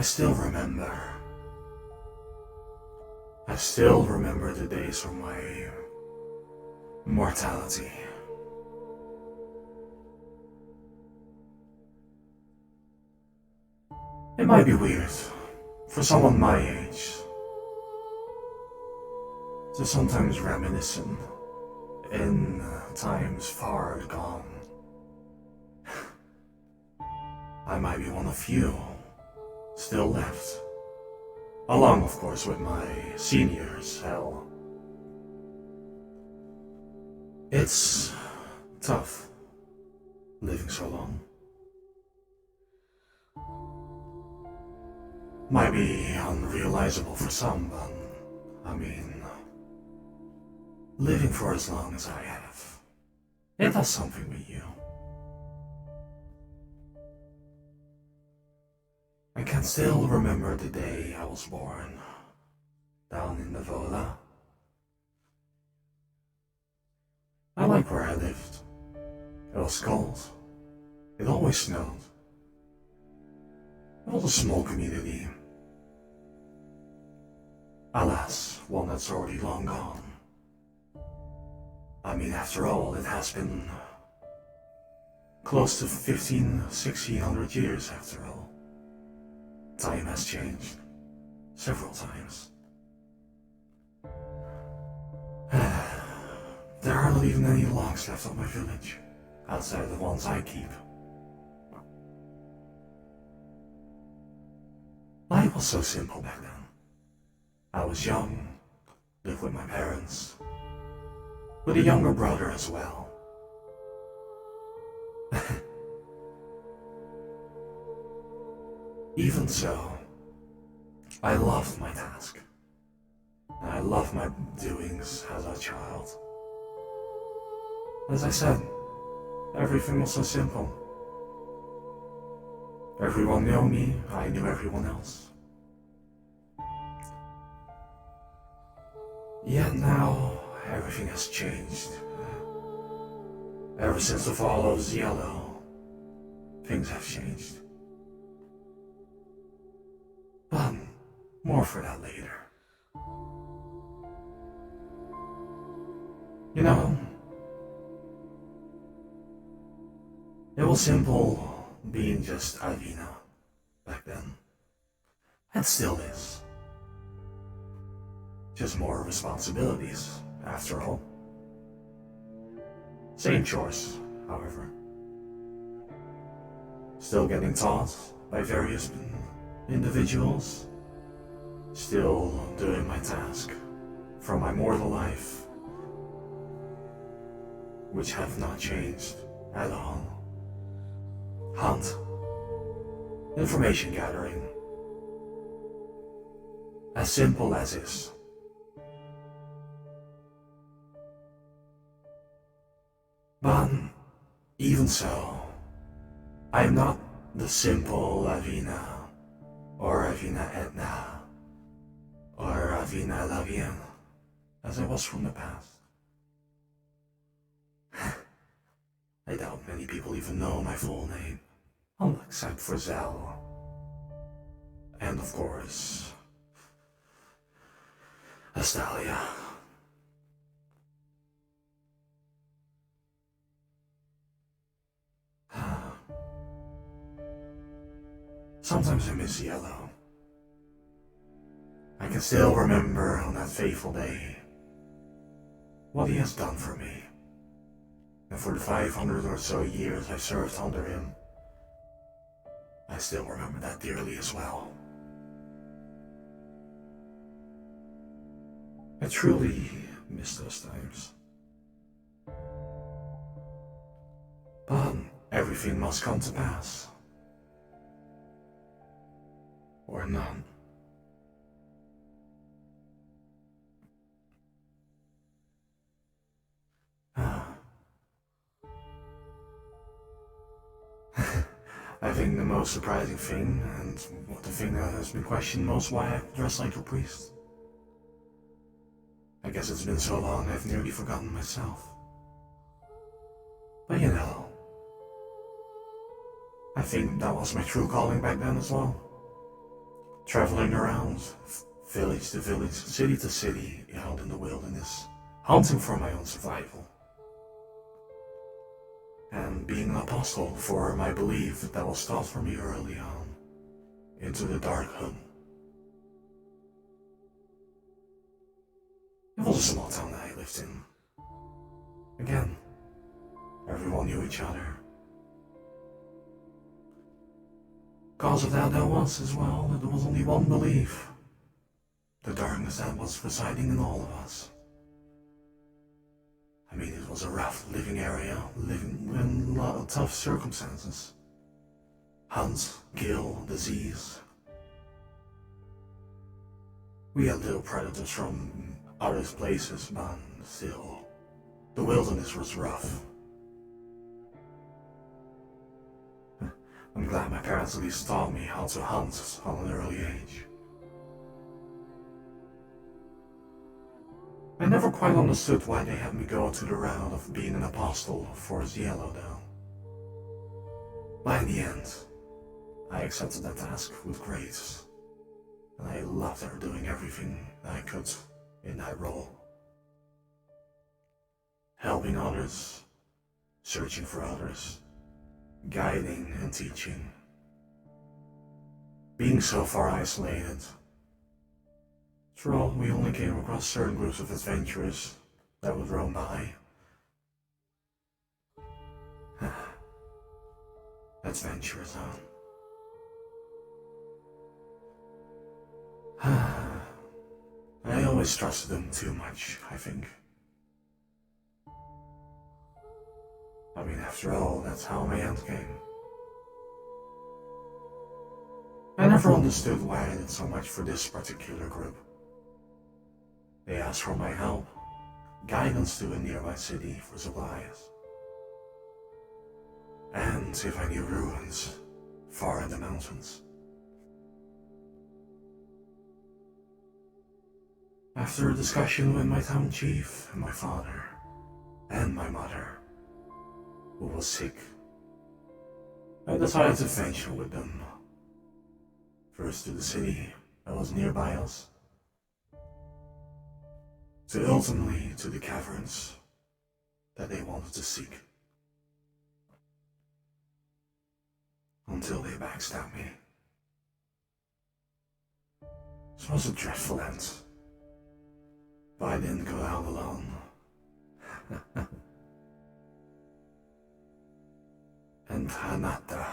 I still remember. I still remember the days of my mortality. It might be weird for someone my age to sometimes reminiscent in times far gone. I might be one of few still left, along of course with my seniors, hell. It's tough living so long. Might be unrealizable for some, but I mean, living for as long as I have, it does something with you. I can still remember the day I was born, down in Nevola. I liked where I lived. It was cold. It always snowed. It was a small community. Alas, one that's already long gone. I mean, after all, it has been close to 1600 years after all. Time has changed several times. There aren't even any logs left on my village, outside of the ones I keep. Life was so simple back then. I was young, lived with my parents, with a younger brother as well. Even so, I loved my task. And I loved my doings as a child. As I said, everything was so simple. Everyone knew me, I knew everyone else. Yet now, everything has changed. Ever since the fall of Yellow, things have changed. But more for that later. You know, it was simple being just Avina back then. And still is. Just more responsibilities, after all. Same chores, however. Still getting taught by various individuals. Still doing my task from my mortal life, which have not changed at all. Hunt. Information gathering. As simple as is. But even so, I am not the simple Avina, or Avina Ætna, or Avina Lavyn, as I was from the past. I doubt many people even know my full name, except for Zell. And of course, Astalia. Sometimes I miss Yellow. I can still remember on that fateful day what he has done for me. And for the 500 or so years I served under him, I still remember that dearly as well. I truly miss those times. But everything must come to pass. Or none. I think the most surprising thing, and the thing that has been questioned most, why I dress like a priest. I guess it's been so long I've nearly forgotten myself. But you know, I think that was my true calling back then as well. traveling around village to village, city to city, out in the wilderness, hunting for my own survival. And being an apostle for my belief that was taught for me early on, into the darkhood. It was a small town that I lived in. Again, everyone knew each other. Because of that, there was as well that there was only one belief. The darkness that was residing in all of us. I mean, it was a rough living area, living in a lot of tough circumstances. Hunt, kill, disease. We had little predators from other places, but still, the wilderness was rough. I'm glad my parents at least taught me how to hunt at an early age. I never quite understood why they had me go to the route of being an apostle of Forest Yellow though. But in the end, I accepted that task with grace, and I loved doing everything that I could in that role. Helping others, searching for others, guiding and teaching. Being so far isolated. After all, we only came across certain groups of adventurers that would roam by. Adventurers, huh? I always trusted them too much, I think. I mean, after all, that's how my end came. I never understood why I did so much for this particular group. They asked for my help, guidance to a nearby city for supplies, and if I knew ruins far in the mountains. After a discussion with my town chief and my father, and my mother, who was sick, I decided to venture with them. First to the city that was nearby us, to ultimately to the caverns that they wanted to seek. Until they backstabbed me. It was a dreadful end, but I didn't go out alone. And Hanata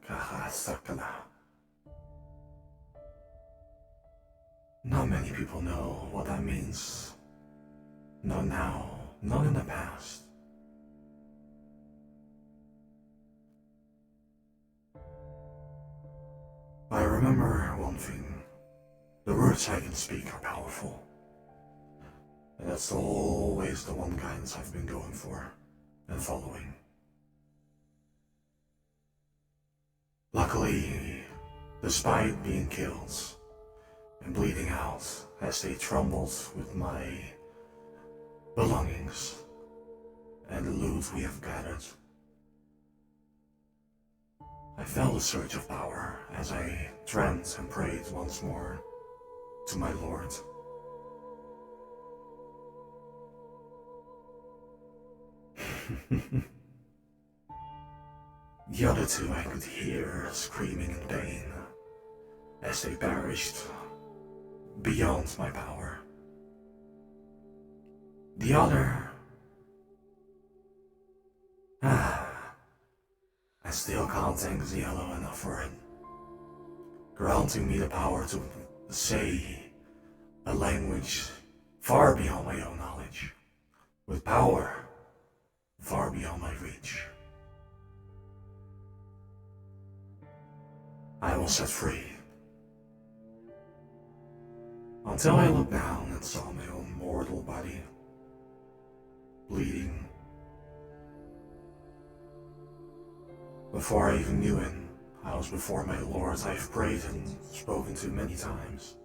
Kahasakana. Not many people know what that means. Not now, not in the past. I remember one thing. The words I can speak are powerful. And that's always the one guidance I've been going for and following. Luckily, despite being killed and bleeding out as they trembled with my belongings and the loot we have gathered, I felt a surge of power as I dreamt and prayed once more to my Lord. The other two I could hear screaming in pain as they perished beyond my power. The other... I still can't thank the Yellow enough for it. Granting me the power to say a language far beyond my own knowledge, with power far beyond my reach. I was set free. Until I looked down and saw my own mortal body, bleeding. Before I even knew it, I was before my Lord I've prayed and spoken to many times.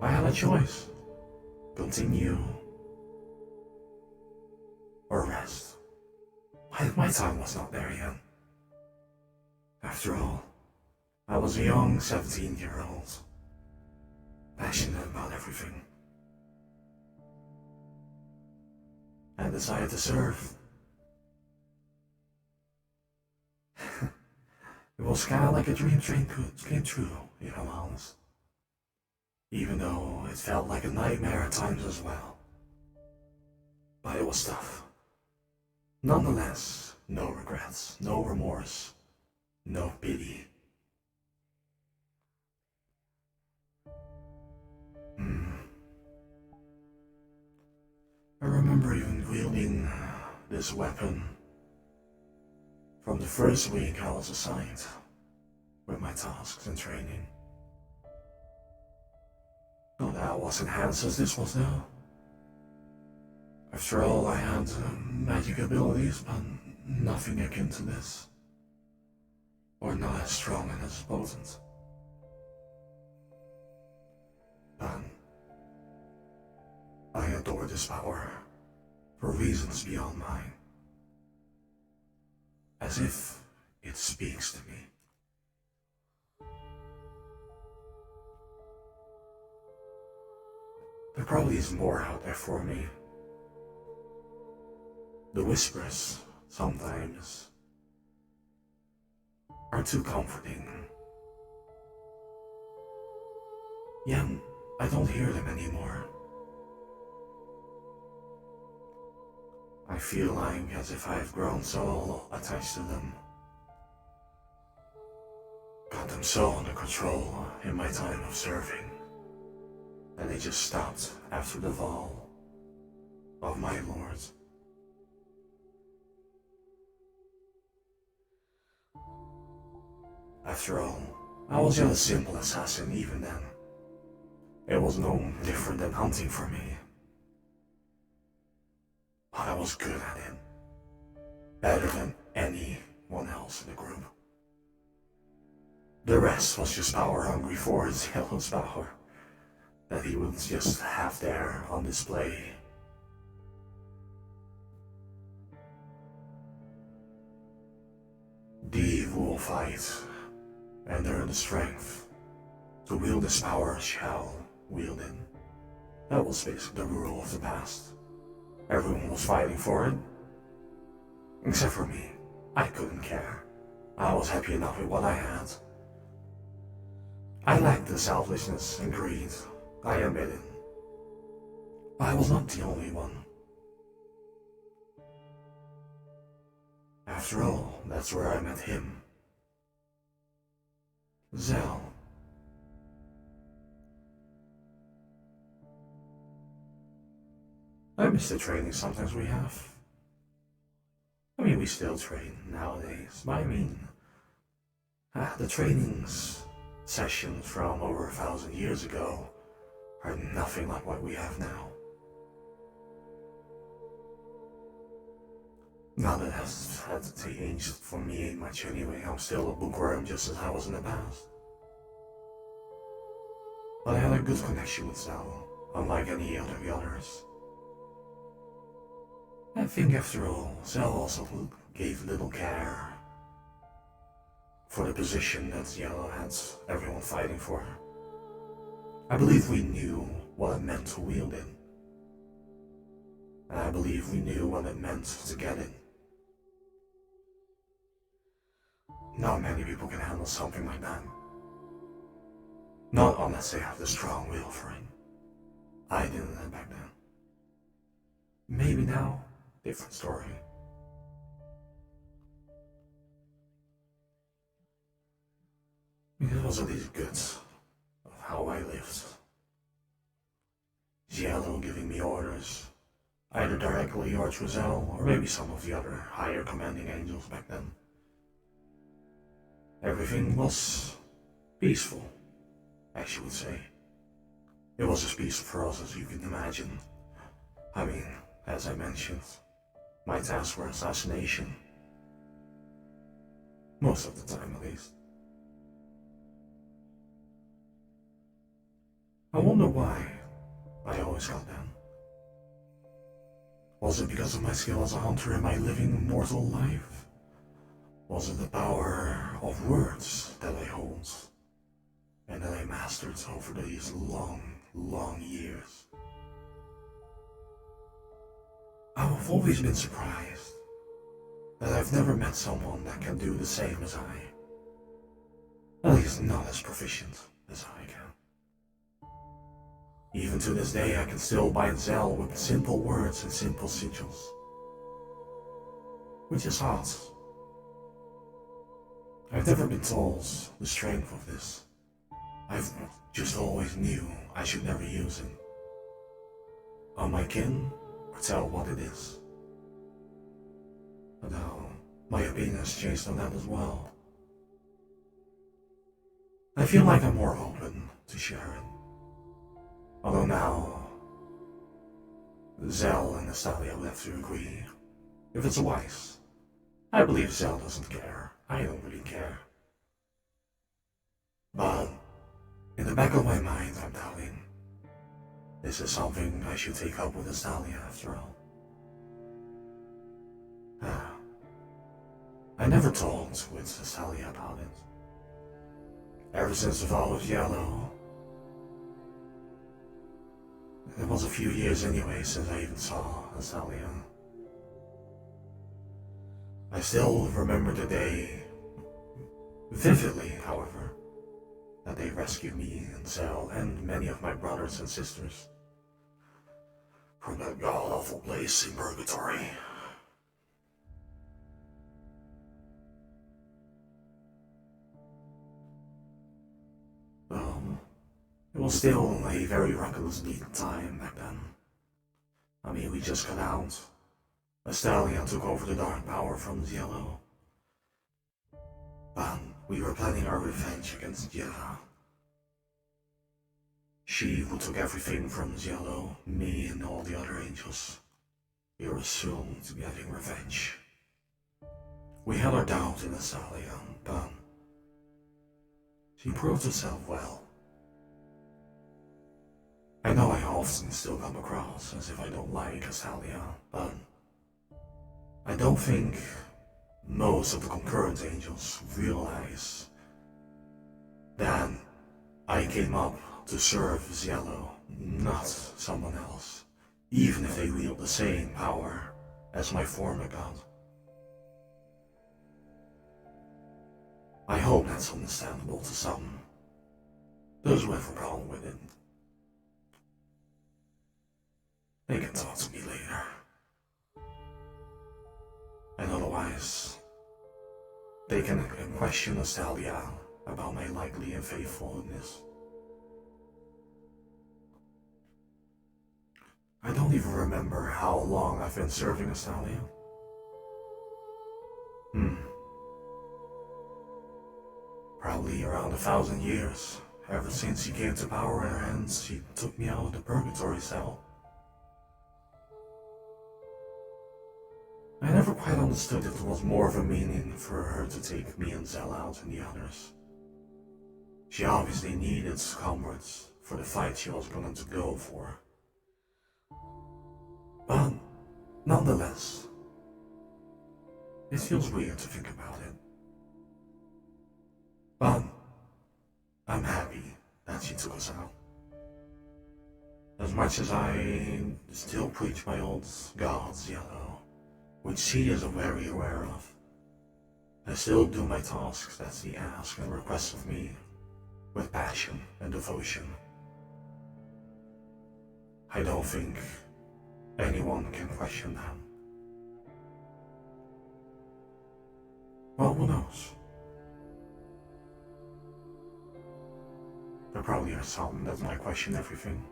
I had a choice. Continue or rest. My time was not there yet. After all, I was a young 17-year-old, passionate about everything. I decided to serve. It was kind of like a dream came true, if I'm honest. Even though it felt like a nightmare at times as well. But it was tough. Nonetheless, no regrets, no remorse, no pity. I remember even wielding this weapon from the first week I was assigned with my tasks and training. Not that I was enhanced as this was now. After all, I had magic abilities, but nothing akin to this. Or not as strong and as potent. But I adore this power for reasons beyond mine. As if it speaks to me. There probably is more out there for me. The whispers, sometimes, are too comforting. Yet, I don't hear them anymore. I feel like as if I've grown so attached to them. Got them so under control in my time of serving. And they just stopped after the fall of my lord. After all, I was just a simple assassin even then. It was no different than hunting for me. But I was good at it. Better than anyone else in the group. The rest was just power hungry for his jealous power that he would just have there on display. The evil will fight and earn the strength to wield his power shall wield it. That was basically the rule of the past. Everyone was fighting for it. Except for me. I couldn't care. I was happy enough with what I had. I lacked the selfishness and greed, I admit it. But I was not the only one. After all, that's where I met him. Zell. I miss the training sometimes we have. I mean, we still train nowadays, but I mean, the trainings sessions from over 1,000 years ago are nothing like what we have now. Now that has had to change for me much anyway. I'm still a bookworm just as I was in the past. But I had a good connection with Zell, unlike any of the others. I think after all, Zell also gave little care for the position that Yellow had everyone fighting for. I believe we knew what it meant to wield it. And I believe we knew what it meant to get it. Not many people can handle something like that. Not unless they have the strong will for it. I didn't back then. Maybe now, different story. It was at least good of how I lived. Yellow giving me orders, either directly or through Zell, or maybe some of the other higher commanding angels back then. Everything was peaceful, as you would say. It was as peaceful for us as you can imagine. I mean, as I mentioned, my tasks were assassination. Most of the time, at least. I wonder why I always got down. Was it because of my skill as a hunter in my living mortal life? Was it the power of words that I hold and that I mastered over these long years? I've always been surprised that I've never met someone that can do the same as I. At least not as proficient as I can. Even to this day I can still bind Zell with simple words and simple sigils. Which is odd. I've never been told the strength of this. I've just always knew I should never use it. On my kin, tell what it is. But now, my opinion has changed on that as well. I feel like I'm more open to share it. Although now, Zell and Natalia will have to agree. If it's wise, I believe Zell doesn't care. I don't really care. But, in the back of my mind, I'm doubting. This is something I should take up with Natalia after all. I never talked with Natalia about it. Ever since the fall of Yellow. It was a few years anyway since I even saw Natalia. I still remember the day, vividly however, that they rescued me and Zell and many of my brothers and sisters from that god-awful place in Purgatory. It was still a very reckless neat time back then. I mean, we just got out. A stallion took over the dark power from Yellow. But we were planning our revenge against Yellow. She who took everything from Yellow, me and all the other angels. We were soon getting revenge. We had our doubt in the stallion, but she proved herself well. I know I often still come across as if I don't like Astalia, but I don't think most of the concurrent angels realize that I came up to serve Yellow, not someone else, even if they wield the same power as my former god. I hope that's understandable to some, those who have a problem with it. They can talk to me later. And otherwise, they can question Astalia about my likely unfaithfulness. I don't even remember how long I've been serving Astalia. Probably around 1,000 years. Ever since she came to power in her hands, she took me out of the purgatory cell. I never quite understood if there was more of a meaning for her to take me and Zell out than the others. She obviously needed comrades for the fight she was going to go for. But, nonetheless, it feels weird to think about it. But, I'm happy that she took us out. As much as I still preach my old gods, Yellow, which she is very aware of, I still do my tasks that she asks and requests of me with passion and devotion. I don't think anyone can question that. Well, who knows? There probably are some that might question everything.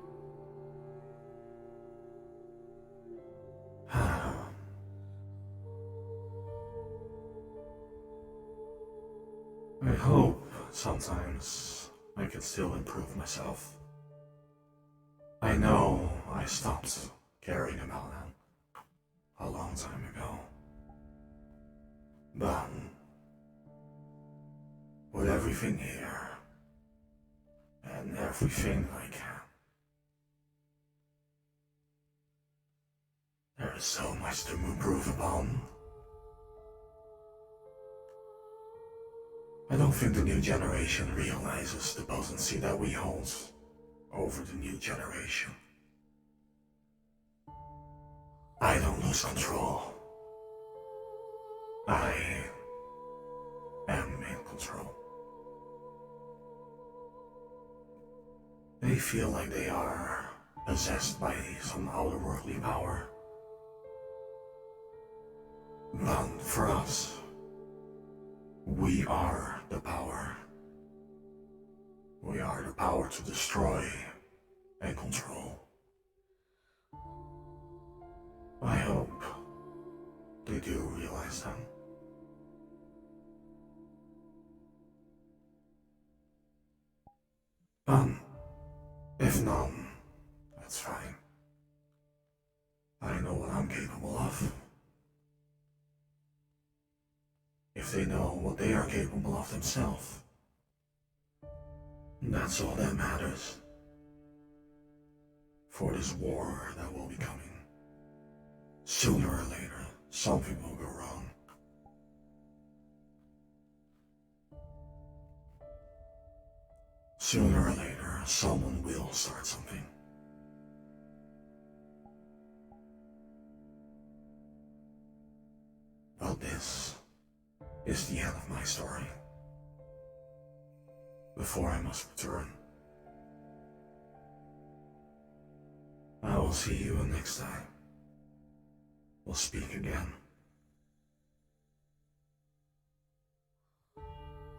I hope sometimes I can still improve myself. I know I stopped caring about that a long time ago. But with everything here and everything I can, there is so much to improve upon. I don't think the new generation realizes the potency that we hold over the new generation. I don't lose control. I am in control. They feel like they are possessed by some otherworldly power. But for us, we are the power. We are the power to destroy and control. I hope they do realize that. If not, that's fine. I know what I'm capable of. If they know what they are capable of themselves, that's all that matters. For this war that will be coming, sooner or later, something will go wrong. Sooner or later, someone will start something. But this is the end of my story. Before I must return. I will see you next time. We'll speak again.